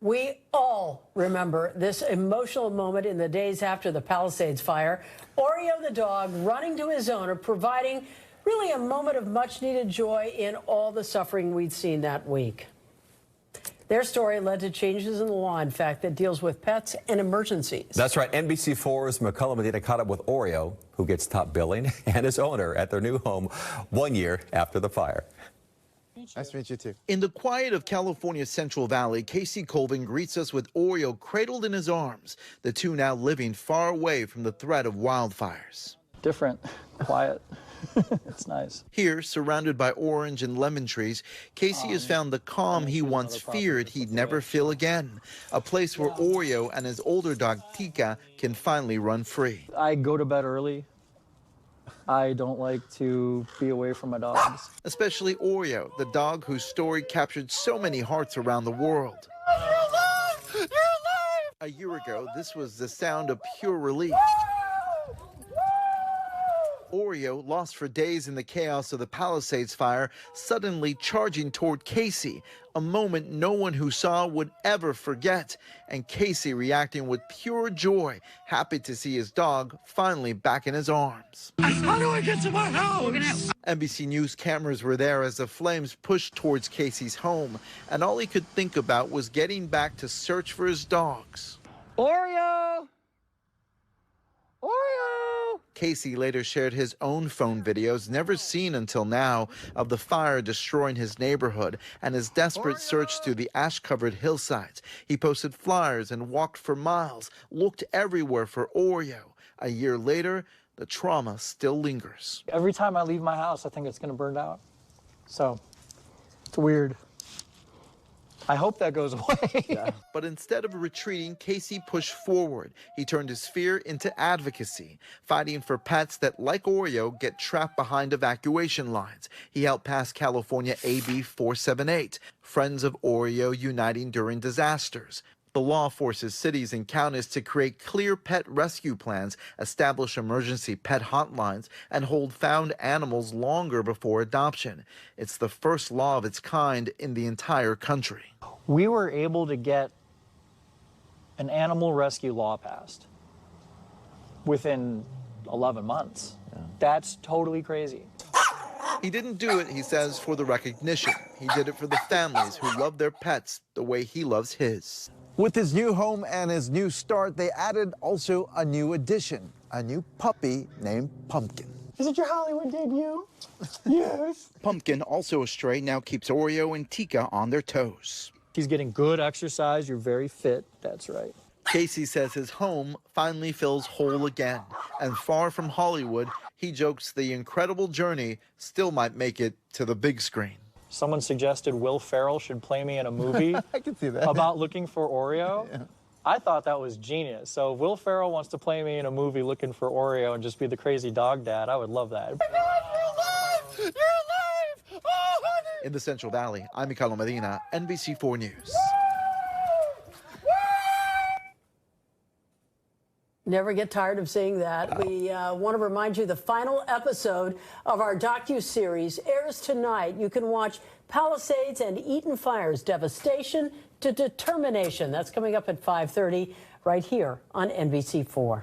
We all remember this emotional moment in the days after the Palisades fire. Oreo the dog running to his owner, providing really a moment of much-needed joy in all the suffering we'd seen that week. Their story led to changes in the law, in fact, that deals with pets and emergencies. That's right. NBC4's Mekalho Medina caught up with Oreo, who gets top billing, and his owner at their new home 1 year after the fire. Nice to meet you, too. In the quiet of California's Central Valley, Casey Colvin greets us with Oreo cradled in his arms, the two now living far away from the threat of wildfires. Different, quiet. It's nice. Here, surrounded by orange and lemon trees, Casey has found the calm he once feared he'd never feel again. A place where Oreo and his older dog, Tika, can finally run free. I go to bed early. I don't like to be away from my dogs. Especially Oreo, the dog whose story captured so many hearts around the world. You're alive! You're alive! A year ago, this was the sound of pure relief. Oreo, lost for days in the chaos of the Palisades fire, suddenly charging toward Casey, a moment no one who saw would ever forget, and Casey reacting with pure joy, happy to see his dog finally back in his arms. How do I get to my house? NBC News cameras were there as the flames pushed towards Casey's home, and all he could think about was getting back to search for his dogs. Oreo! Oreo! Casey later shared his own phone videos, never seen until now, of the fire destroying his neighborhood and his desperate search through the ash-covered hillsides. He posted flyers and walked for miles, looked everywhere for Oreo. A year later, the trauma still lingers. Every time I leave my house, I think it's going to burn out. So, it's weird. I hope that goes away. Yeah. But instead of retreating, Casey pushed forward. He turned his fear into advocacy, fighting for pets that, like Oreo, get trapped behind evacuation lines. He helped pass California AB 478, Friends of Oreo Uniting During Disasters. The law forces cities and counties to create clear pet rescue plans, establish emergency pet hotlines, and hold found animals longer before adoption. It's the first law of its kind in the entire country. We were able to get an animal rescue law passed within 11 months. Yeah. That's totally crazy. He didn't do it, he says, for the recognition. He did it for the families who love their pets the way he loves his. With his new home and his new start, they added also a new addition, a new puppy named Pumpkin. Is it your Hollywood debut? Yes. Pumpkin, also a stray, now keeps Oreo and Tika on their toes. He's getting good exercise. You're very fit. That's right. Casey says his home finally feels whole again. And far from Hollywood, he jokes the incredible journey still might make it to the big screen. Someone suggested Will Ferrell should play me in a movie I can see that. about looking for Oreo. Yeah. I thought that was genius. So if Will Ferrell wants to play me in a movie looking for Oreo and just be the crazy dog dad, I would love that. You're alive! You're alive! Oh, honey! In the Central Valley, I'm Mekalho Medina, NBC4 News. Never get tired of seeing that. We want to remind you the final episode of our docu-series airs tonight. You can watch Palisades and Eaton Fire's devastation to determination. That's coming up at 5:30 right here on NBC4.